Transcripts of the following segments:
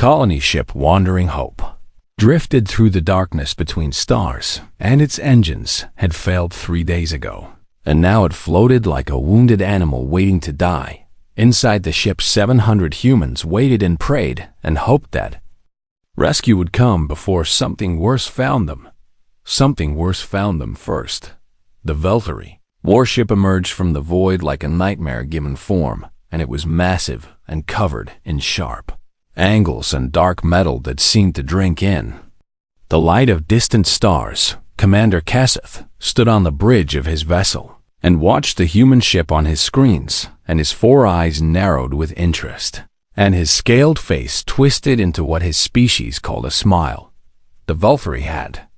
colony ship Wandering Hope drifted through the darkness between stars, and its engines had failed 3 days ago. And now it floated like a wounded animal waiting to die. Inside the ship, 700 humans waited and prayed and hoped that rescue would come before something worse found them. Something worse found them first. The Velthari warship emerged from the void like a nightmare given form, and it was massive and covered in sharp angles and dark metal that seemed to drink in the light of distant stars. Commander Kessath stood on the bridge of his vessel and watched the human ship on his screens, and his 4 eyes narrowed with interest, and his scaled face twisted into what his species called a smile. The Velthari had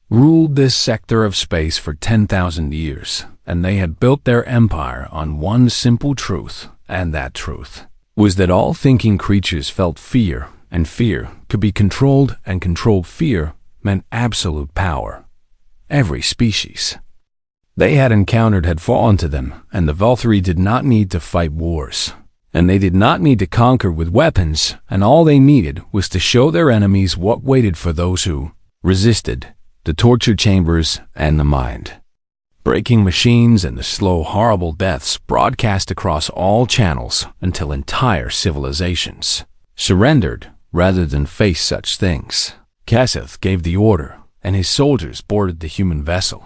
ruled this sector of space for 10,000 years, and they had built their empire on one simple truth, and that truth was that all thinking creatures felt fear, and fear could be controlled, and controlled fear meant absolute power. Every species they had encountered had fallen to them, and the Velthari did not need to fight wars, and they did not need to conquer with weapons, and all they needed was to show their enemies what waited for those who resisted: the torture chambers and the mind breaking machines and the slow, horrible deaths broadcast across all channels until entire civilizations surrendered rather than face such things. Kessath gave the order, and his soldiers boarded the human vessel.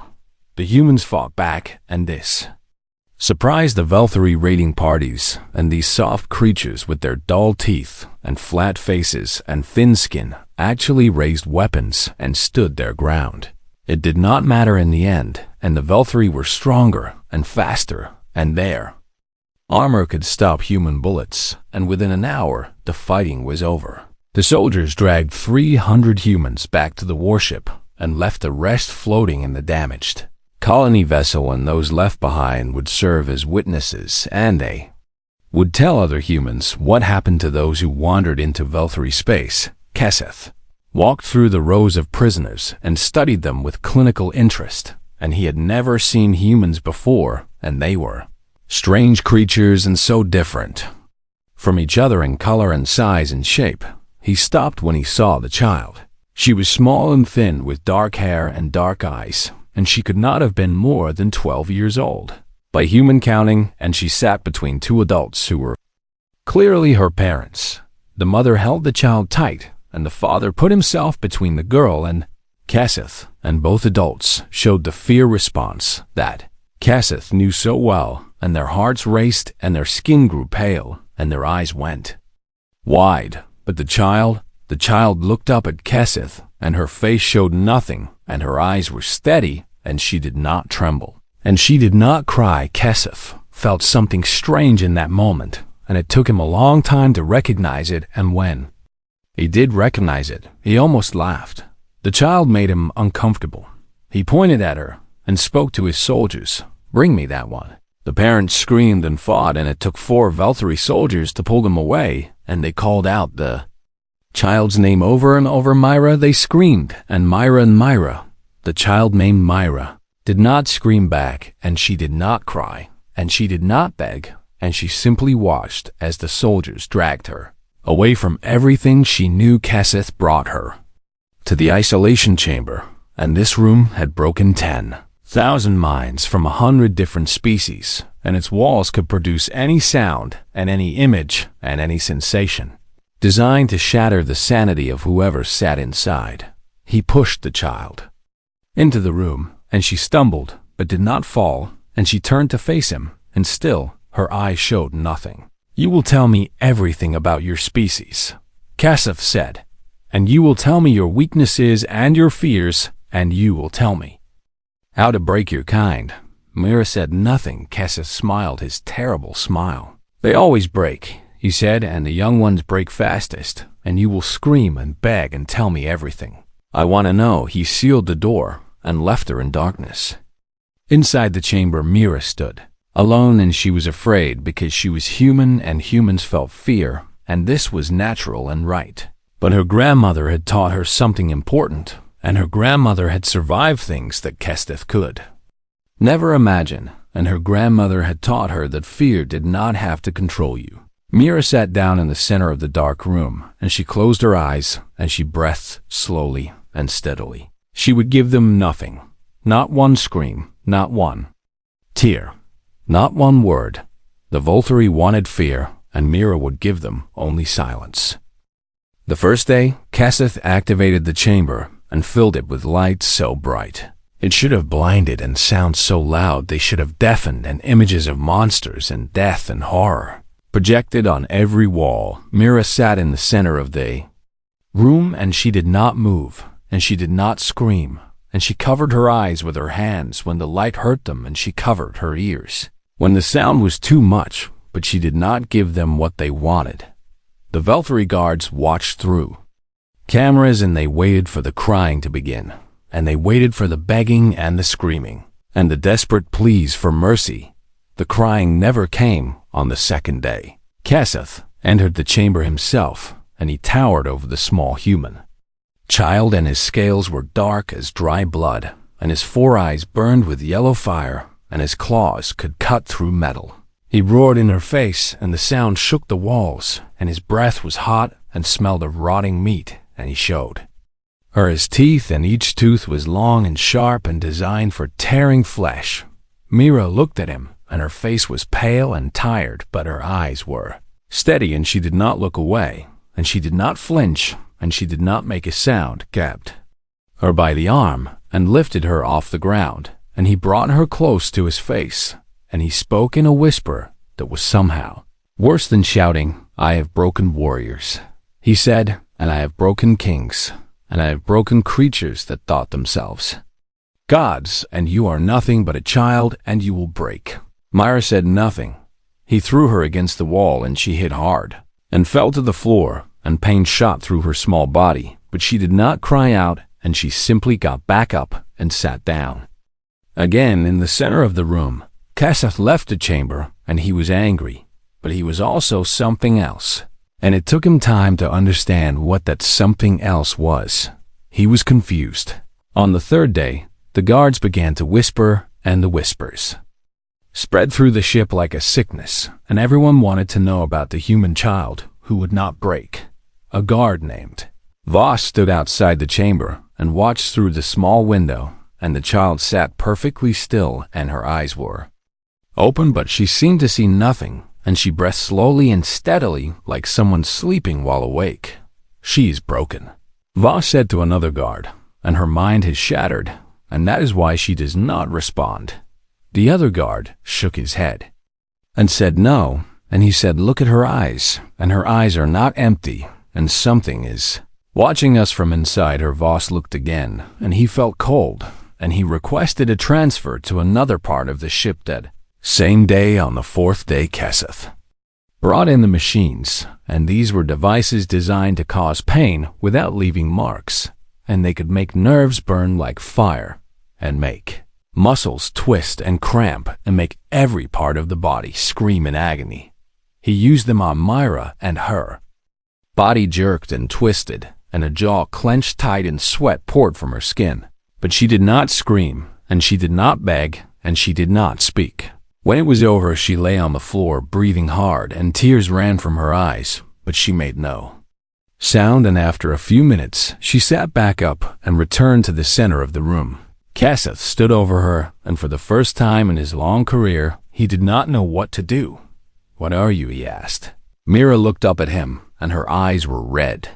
The humans fought back, and this surprised the Velthari raiding parties, and these soft creatures with their dull teeth and flat faces and thin skin actually raised weapons and stood their ground. It did not matter in the end, and the Velthari were stronger and faster, and their armor could stop human bullets, and within an hour the fighting was over. The soldiers dragged 300 humans back to the warship and left the rest floating in the damaged colony vessel, and those left behind would serve as witnesses, and they would tell other humans what happened to those who wandered into Velthari space. Kessath walked through the rows of prisoners and studied them with clinical interest, and he had never seen humans before, and they were strange creatures and so different from each other in color and size and shape. He stopped when he saw the child. She was small and thin with dark hair and dark eyes, and she could not have been more than 12 years old by human counting, and she sat between 2 adults who were clearly her parents. The mother held the child tight, and the father put himself between the girl and Kessath, and both adults showed the fear response that Kessath knew so well, and their hearts raced, and their skin grew pale, and their eyes went wide. But the child looked up at Kessath, and her face showed nothing, and her eyes were steady, and she did not tremble, and she did not cry. Kessath felt something strange in that moment, and it took him a long time to recognize it, and when he did recognize it, he almost laughed. The child made him uncomfortable. He pointed at her and spoke to his soldiers. "Bring me that one." The parents screamed and fought, and it took 4 Velthari soldiers to pull them away, and they called out the child's name over and over. "Mira," they screamed, and "Mira and Mira." The child named Mira did not scream back, and she did not cry, and she did not beg, and she simply watched as the soldiers dragged her away from everything she knew. Kessath brought her to the isolation chamber, and this room had broken 10,000 minds from 100 different species, and its walls could produce any sound and any image and any sensation, designed to shatter the sanity of whoever sat inside. He pushed the child into the room, and she stumbled but did not fall, and she turned to face him, and still her eyes showed nothing. "You will tell me everything about your species," Kessath said, "and you will tell me your weaknesses and your fears, and you will tell me how to break your kind." Mira said nothing. Kessath smiled his terrible smile. "They always break," he said, "and the young ones break fastest, and you will scream and beg and tell me everything I want to know." He sealed the door and left her in darkness. Inside the chamber, Mira stood alone, and she was afraid because she was human, and humans felt fear, and this was natural and right. But her grandmother had taught her something important, and her grandmother had survived things that Kessath could never imagine, and her grandmother had taught her that fear did not have to control you. Mira sat down in the center of the dark room, and she closed her eyes, and she breathed slowly and steadily. She would give them nothing. Not one scream, not one tear, not one word. The Velthari wanted fear, and Mira would give them only silence. The first day, Kessath activated the chamber and filled it with light so bright it should have blinded, and sounds so loud they should have deafened, and images of monsters and death and horror projected on every wall. Mira sat in the center of the room, and she did not move, and she did not scream, and she covered her eyes with her hands when the light hurt them, and she covered her ears when the sound was too much, but she did not give them what they wanted. The Velthari guards watched through cameras, and they waited for the crying to begin, and they waited for the begging and the screaming, and the desperate pleas for mercy. The crying never came. On the second day, Kessath entered the chamber himself, and he towered over the small human child, and his scales were dark as dry blood, and his 4 eyes burned with yellow fire, and his claws could cut through metal. He roared in her face, and the sound shook the walls, and his breath was hot and smelled of rotting meat, and he showed her his teeth, and each tooth was long and sharp and designed for tearing flesh. Mira looked at him, and her face was pale and tired, but her eyes were steady, and she did not look away, and she did not flinch, and she did not make a sound. Grabbed her by the arm and lifted her off the ground, and he brought her close to his face, and he spoke in a whisper that was somehow worse than shouting. "I have broken warriors," he said, "and I have broken kings, and I have broken creatures that thought themselves gods, and you are nothing but a child, and you will break." Mira said nothing. He threw her against the wall, and she hit hard and fell to the floor, and pain shot through her small body, but she did not cry out, and she simply got back up and sat down. Again, in the center of the room, Kessath left the chamber, and he was angry, but he was also something else, and it took him time to understand what that something else was. He was confused. On the third day, the guards began to whisper, and the whispers spread through the ship like a sickness, and everyone wanted to know about the human child who would not break. A guard named Voss stood outside the chamber and watched through the small window, and the child sat perfectly still, and her eyes were open, but she seemed to see nothing, and she breathed slowly and steadily like someone sleeping while awake. "She is broken," Voss said to another guard, "and her mind is shattered, and that is why she does not respond." The other guard shook his head and said no, and he said, "Look at her eyes, and her eyes are not empty, and something is watching us from inside her." Voss looked again, and he felt cold, and he requested a transfer to another part of the ship. That same day, on the fourth day, Kessath brought in the machines, and these were devices designed to cause pain without leaving marks, and they could make nerves burn like fire, and make muscles twist and cramp, and make every part of the body scream in agony. He used them on Mira, and her body jerked and twisted, and a jaw clenched tight, and sweat poured from her skin. But she did not scream, and she did not beg, and she did not speak. When it was over, she lay on the floor, breathing hard, and tears ran from her eyes, but she made no sound, and after a few minutes, she sat back up and returned to the center of the room. Kessath stood over her, and for the first time in his long career, he did not know what to do. "What are you?" he asked. Mira looked up at him, and her eyes were red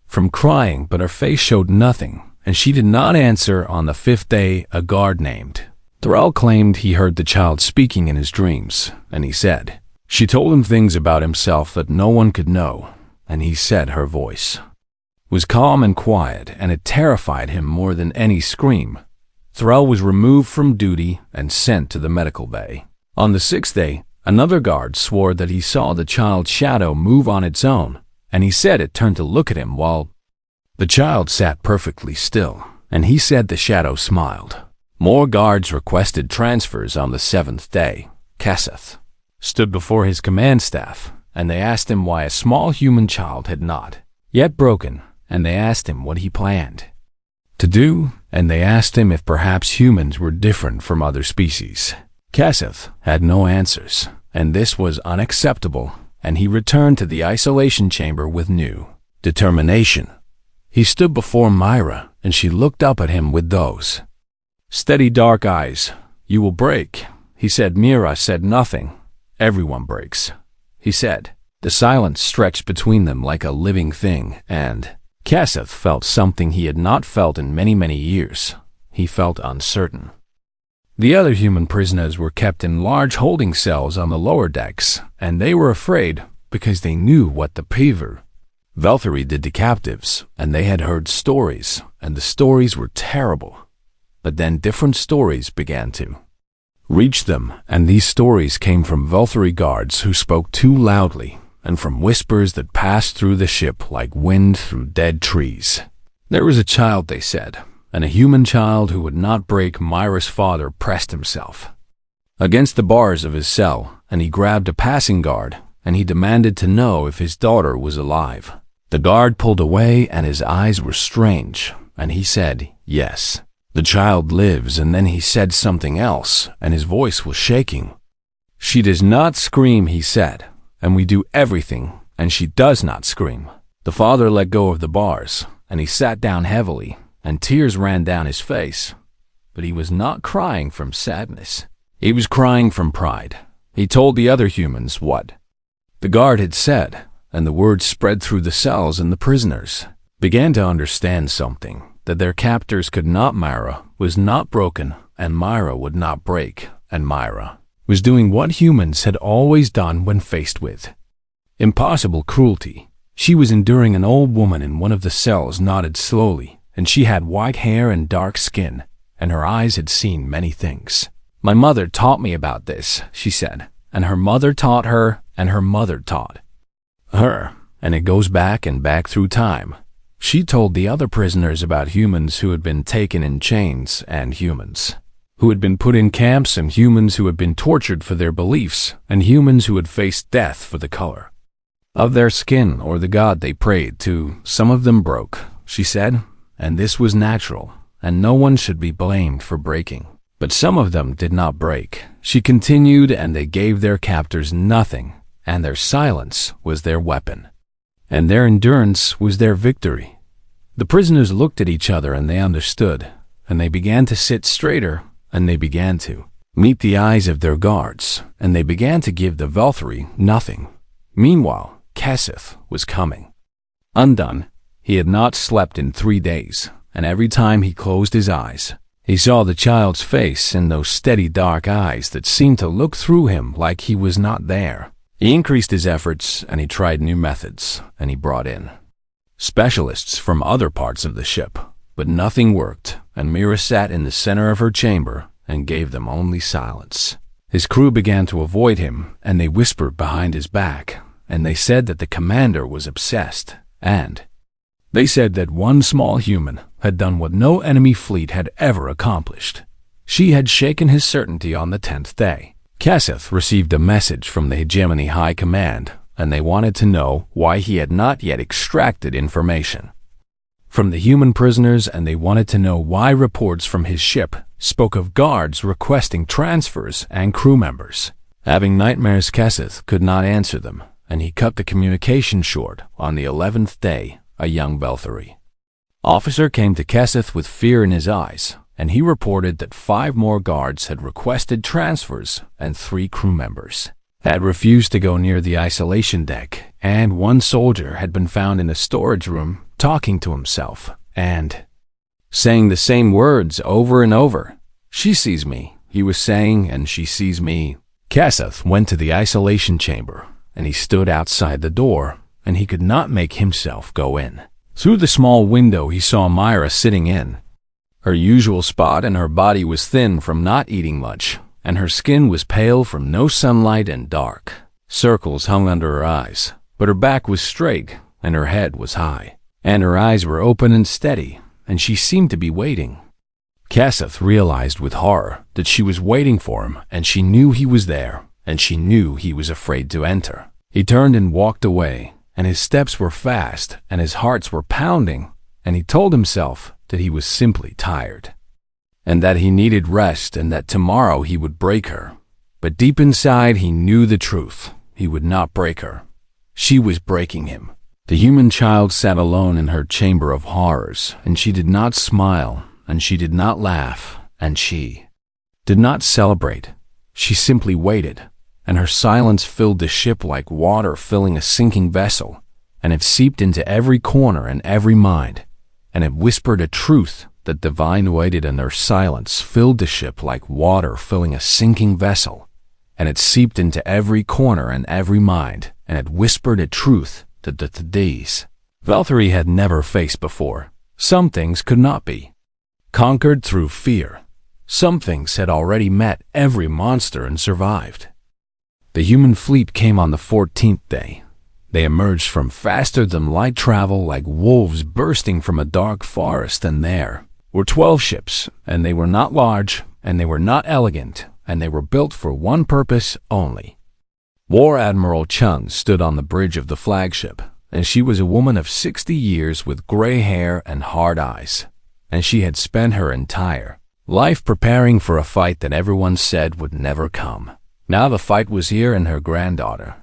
from crying, but her face showed nothing, and she did not answer. On the fifth day, a guard named Thrall claimed he heard the child speaking in his dreams, and he said she told him things about himself that no one could know, and he said her voice was calm and quiet, and it terrified him more than any scream. Thrall was removed from duty and sent to the medical bay. On the sixth day, another guard swore that he saw the child's shadow move on its own, and he said it turned to look at him while the child sat perfectly still, and he said the shadow smiled. More guards requested transfers. On the seventh day, Kessath stood before his command staff, and they asked him why a small human child had not yet broken, and they asked him what he planned to do, and they asked him if perhaps humans were different from other species. Kessath had no answers, and this was unacceptable, and he returned to the isolation chamber with new determination. He stood before Mira, and she looked up at him with those steady dark eyes. "You will break," he said. Mira said nothing. "Everyone breaks," he said. The silence stretched between them like a living thing, and Kessath felt something he had not felt in many, many years. He felt uncertain. The other human prisoners were kept in large holding cells on the lower decks, and they were afraid because they knew what the Pever Velthari did to captives, and they had heard stories, and the stories were terrible. But then different stories began to reach them, and these stories came from Velthari guards who spoke too loudly, and from whispers that passed through the ship like wind through dead trees. There was a child, they said, and a human child who would not break. Mira's father pressed himself against the bars of his cell, and he grabbed a passing guard, and he demanded to know if his daughter was alive. The guard pulled away, and his eyes were strange, and he said, "Yes, the child lives," and then he said something else, and his voice was shaking. "She does not scream," he said, "and we do everything, and she does not scream." The father let go of the bars, and he sat down heavily, and tears ran down his face. But he was not crying from sadness. He was crying from pride. He told the other humans what the guard had said, and the words spread through the cells, and the prisoners began to understand something, that their captors could not. Mira was not broken, and Mira would not break, and Mira was doing what humans had always done when faced with impossible cruelty. She was enduring. An old woman in one of the cells nodded slowly, and she had white hair and dark skin, and her eyes had seen many things. "My mother taught me about this," she said, "and her mother taught her, and her mother taught her, and it goes back and back through time." She told the other prisoners about humans who had been taken in chains, and humans who had been put in camps, and humans who had been tortured for their beliefs, and humans who had faced death for the color of their skin or the god they prayed to. "Some of them broke," she said, "and this was natural, and no one should be blamed for breaking. But some of them did not break," she continued, "and they gave their captors nothing, and their silence was their weapon, and their endurance was their victory." The prisoners looked at each other, and they understood, and they began to sit straighter, and they began to meet the eyes of their guards, and they began to give the Velthari nothing. Meanwhile, Kessath was coming undone. He had not slept in 3 days, and every time he closed his eyes, he saw the child's face in those steady dark eyes that seemed to look through him like he was not there. He increased his efforts, and he tried new methods, and he brought in specialists from other parts of the ship, but nothing worked, and Mira sat in the center of her chamber and gave them only silence. His crew began to avoid him, and they whispered behind his back, and they said that the commander was obsessed, and they said that one small human had done what no enemy fleet had ever accomplished. She had shaken his certainty on the 10th day. Kessath received a message from the Hegemony High Command, and they wanted to know why he had not yet extracted information from the human prisoners, and they wanted to know why reports from his ship spoke of guards requesting transfers and crew members having nightmares. Kessath could not answer them, and he cut the communication short. On the 11th day, a young Velthari officer came to Kessath with fear in his eyes, and he reported that 5 more guards had requested transfers, and 3 crew members had refused to go near the isolation deck, and 1 soldier had been found in a storage room talking to himself and saying the same words over and over. "She sees me," he was saying, "and she sees me." Kessath went to the isolation chamber, and he stood outside the door, and he could not make himself go in. Through the small window he saw Mira sitting in her usual spot, and her body was thin from not eating much, and her skin was pale from no sunlight, and dark circles hung under her eyes. But her back was straight, and her head was high, and her eyes were open and steady, and she seemed to be waiting. Kessath realized with horror that she was waiting for him, and she knew he was there, and she knew he was afraid to enter. He turned and walked away, and his steps were fast, and his hearts were pounding, and he told himself that he was simply tired, and that he needed rest, and that tomorrow he would break her. But deep inside he knew the truth. He would not break her. She was breaking him. The human child sat alone in her chamber of horrors, and she did not smile, and she did not laugh, and she did not celebrate. She simply waited, and her silence filled the ship like water filling a sinking vessel, and it seeped into every corner and every mind, and it whispered a truth that divine waited, and her silence filled the ship like water filling a sinking vessel, and it seeped into every corner and every mind, and it whispered a truth that the these Velthari had never faced before. Some things could not be conquered through fear. Some things had already met every monster and survived. The human fleet came on the 14th day. They emerged from faster-than-light travel like wolves bursting from a dark forest, and there were 12 ships, and they were not large, and they were not elegant, and they were built for one purpose only. War Admiral Chen stood on the bridge of the flagship, and she was a woman of 60 years with gray hair and hard eyes, and she had spent her entire life preparing for a fight that everyone said would never come. Now the fight was here, and her granddaughter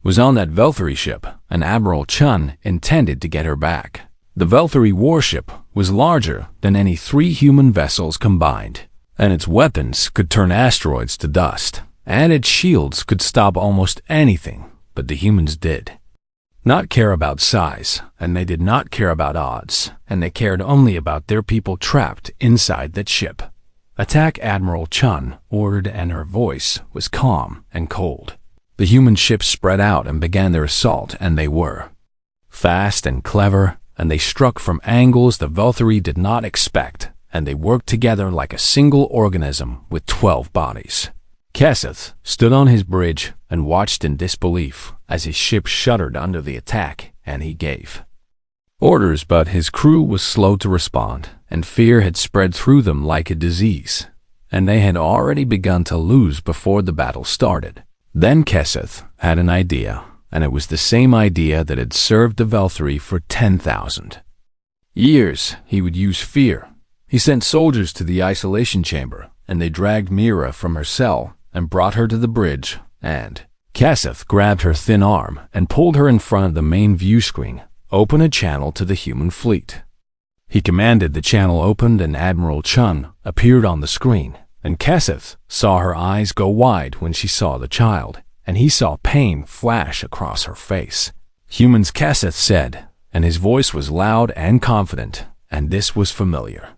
was on that Velthari ship, and Admiral Chen intended to get her back. The Velthari warship was larger than any 3 human vessels combined, and its weapons could turn asteroids to dust, and its shields could stop almost anything, but the humans did not care about size, and they did not care about odds, and they cared only about their people trapped inside that ship. "Attack," Admiral Chen ordered, and her voice was calm and cold. The human ships spread out and began their assault, and they were fast and clever, and they struck from angles the Velthari did not expect, and they worked together like a single organism with 12 bodies. Kessath stood on his bridge and watched in disbelief as his ship shuddered under the attack, and he gave orders, but his crew was slow to respond, and fear had spread through them like a disease, and they had already begun to lose before the battle started. Then Kessath had an idea, and it was the same idea that had served the Velthari for 10,000 years. He would use fear. He sent soldiers to the isolation chamber, and they dragged Mira from her cell and brought her to the bridge, and Kessath grabbed her thin arm and pulled her in front of the main view screen, open a channel to the human fleet. He commanded the channel opened, and Admiral Chen appeared on the screen, and Kessath saw her eyes go wide when she saw the child, and he saw pain flash across her face. "Humans," Kessath said, and his voice was loud and confident, and this was familiar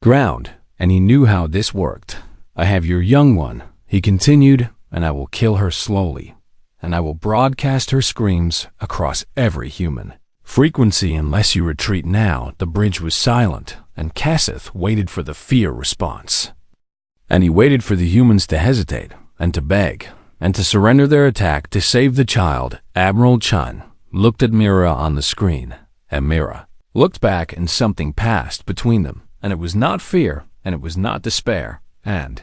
ground, and he knew how this worked. "I have your young one," he continued, "and I will kill her slowly, and I will broadcast her screams across every human frequency unless you retreat now." The bridge was silent, and Kessath waited for the fear response. And he waited for the humans to hesitate, and to beg, and to surrender their attack to save the child. Admiral Chen looked at Mira on the screen, and Mira looked back, and something passed between them, and it was not fear, and it was not despair, and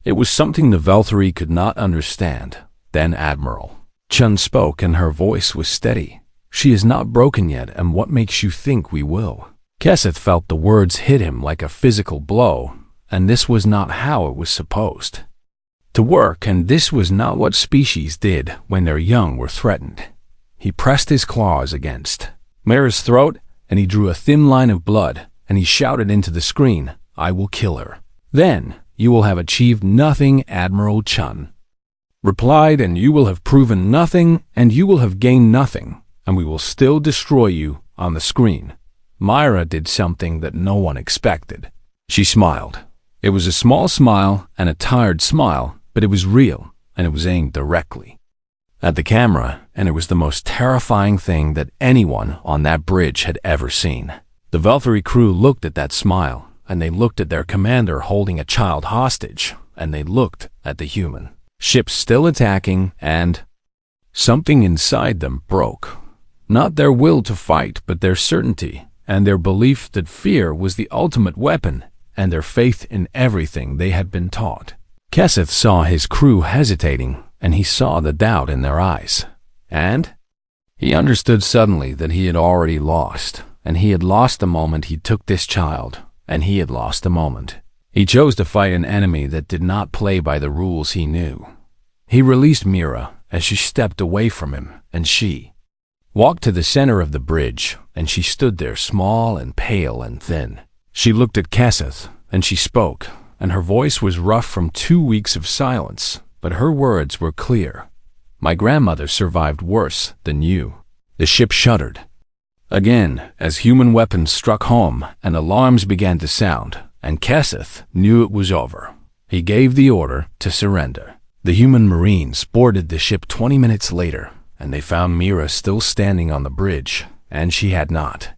it was something the Velthari could not understand. Then Admiral Chen spoke, and her voice was steady. "She is not broken yet, and what makes you think we will?" Kessath felt the words hit him like a physical blow, and this was not how it was supposed to work, and this was not what species did when their young were threatened. He pressed his claws against Mira's throat, and he drew a thin line of blood, and he shouted into the screen, "I will kill her. Then you will have achieved nothing," Admiral Chen replied, "and you will have proven nothing, and you will have gained nothing, and we will still destroy you on the screen." Mira did something that no one expected. She smiled. It was a small smile and a tired smile, but it was real, and it was aimed directly at the camera, and it was the most terrifying thing that anyone on that bridge had ever seen. The Velthari crew looked at that smile, and they looked at their commander holding a child hostage, and they looked at the human ship still attacking, and something inside them broke. Not their will to fight, but their certainty, and their belief that fear was the ultimate weapon, and their faith in everything they had been taught. Kessath saw his crew hesitating, and he saw the doubt in their eyes, and he understood suddenly that he had already lost, and he had lost the moment he took this child, and he had lost the moment he chose to fight an enemy that did not play by the rules he knew. He released Mira, as she stepped away from him, and she walked to the center of the bridge, and she stood there small and pale and thin. She looked at Kessath, and she spoke, and her voice was rough from 2 weeks of silence, but her words were clear. "My grandmother survived worse than you." The ship shuddered again as human weapons struck home and alarms began to sound, and Kessath knew it was over. He gave the order to surrender. The human Marines boarded the ship 20 minutes later, and they found Mira still standing on the bridge, and she had not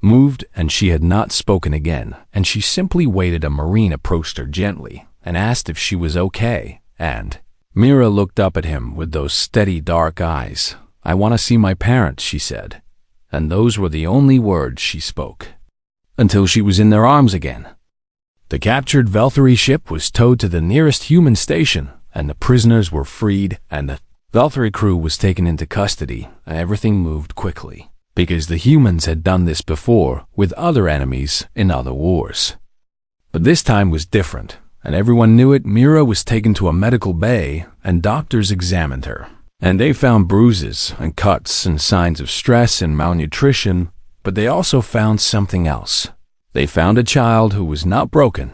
moved, and she had not spoken again, and she simply waited. A Marine approached her gently and asked if she was okay, and Mira looked up at him with those steady dark eyes. "I want to see my parents," she said, and those were the only words she spoke, until she was in their arms again. The captured Velthari ship was towed to the nearest human station, and the prisoners were freed, and the Velthari crew was taken into custody, and everything moved quickly, because the humans had done this before with other enemies in other wars. But this time was different, and everyone knew it. Mira was taken to a medical bay, and doctors examined her, and they found bruises and cuts and signs of stress and malnutrition, but they also found something else. They found a child who was not broken.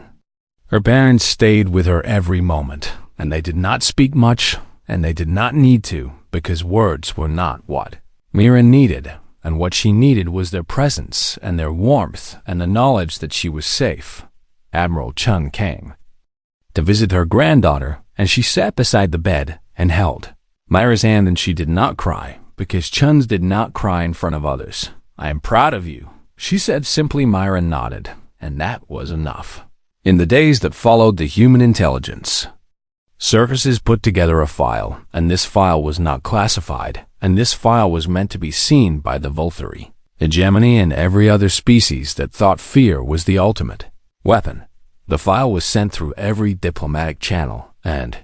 Her parents stayed with her every moment, and they did not speak much, and they did not need to, because words were not what Mira needed, and what she needed was their presence and their warmth and the knowledge that she was safe. Admiral Chen came to visit her granddaughter, and she sat beside the bed and held Mira's hand, and she did not cry, because Chen's did not cry in front of others. "I am proud of you," she said simply. Mira nodded, and that was enough. In the days that followed, the human intelligence services put together a file, and this file was not classified, and this file was meant to be seen by the Velthari Hegemony and every other species that thought fear was the ultimate weapon. The file was sent through every diplomatic channel and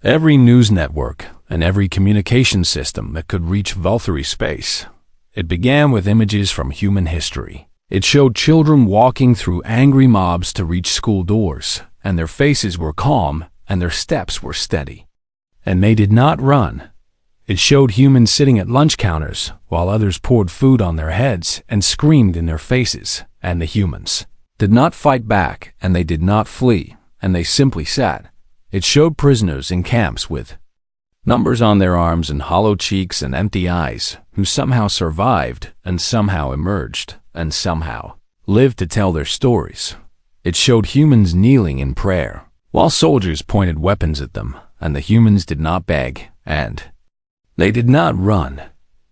every news network and every communication system that could reach Velthari space. It began with images from human history. It showed children walking through angry mobs to reach school doors, and their faces were calm and their steps were steady, and they did not run. It showed humans sitting at lunch counters while others poured food on their heads and screamed in their faces, and the humans did not fight back, and they did not flee, and they simply sat. It showed prisoners in camps with numbers on their arms and hollow cheeks and empty eyes, who somehow survived and somehow emerged and somehow lived to tell their stories. It showed humans kneeling in prayer while soldiers pointed weapons at them, and the humans did not beg, and they did not run.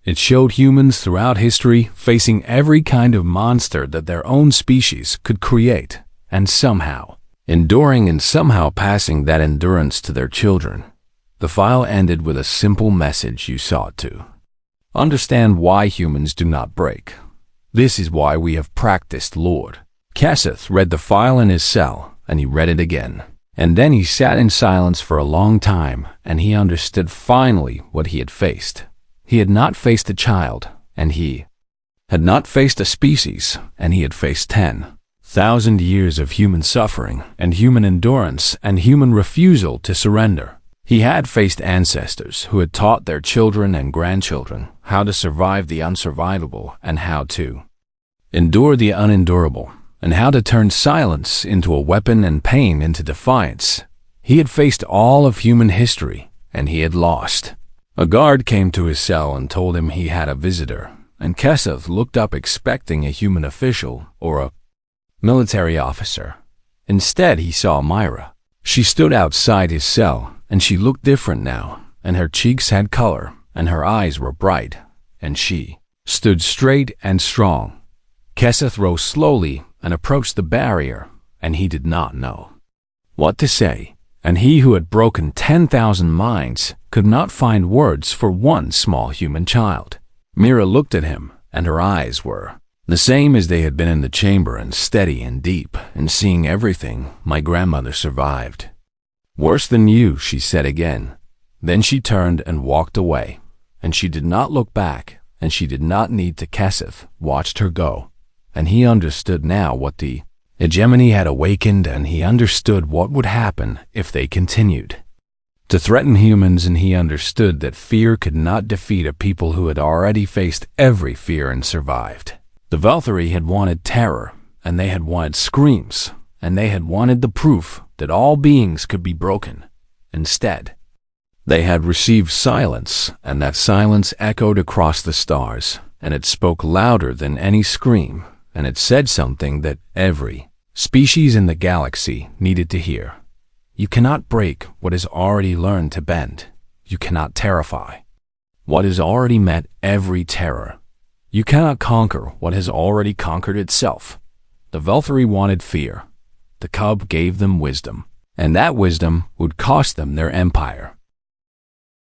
It showed humans throughout history facing every kind of monster that their own species could create, and somehow enduring and somehow passing that endurance to their children. The file ended with a simple message you sought to understand why humans do not break. This is why we have practiced, Lord. Kessath read the file in his cell, and he read it again. And then he sat in silence for a long time, and he understood finally what he had faced. He had not faced a child, and he had not faced a species, and he had faced 10,000 years of human suffering and human endurance and human refusal to surrender. He had faced ancestors who had taught their children and grandchildren how to survive the unsurvivable and how to endure the unendurable, and how to turn silence into a weapon and pain into defiance. He had faced all of human history, and he had lost. A guard came to his cell and told him he had a visitor, and Kessath looked up expecting a human official or a military officer. Instead, he saw Mira. She stood outside his cell, and she looked different now, and her cheeks had color, and her eyes were bright, and she stood straight and strong. Kessath rose slowly and approached the barrier, and he did not know what to say, and he who had broken 10,000 minds could not find words for one small human child. Mira looked at him, and her eyes were the same as they had been in the chamber, and steady and deep, and seeing everything. "My grandmother survived. Worse than you," she said again. Then she turned and walked away, and she did not look back, and she did not need to. Kessath watched her go, and he understood now what the hegemony had awakened, and he understood what would happen if they continued. to threaten humans, and he understood that fear could not defeat a people who had already faced every fear and survived. The Velthari had wanted terror, and they had wanted screams, and they had wanted the proof that all beings could be broken. Instead, they had received silence, and that silence echoed across the stars, and it spoke louder than any scream, and it said something that every species in the galaxy needed to hear. You cannot break what is already learned to bend. You cannot terrify what has already met every terror. You cannot conquer what has already conquered itself. The Velthari wanted fear. The cub gave them wisdom, and that wisdom would cost them their empire.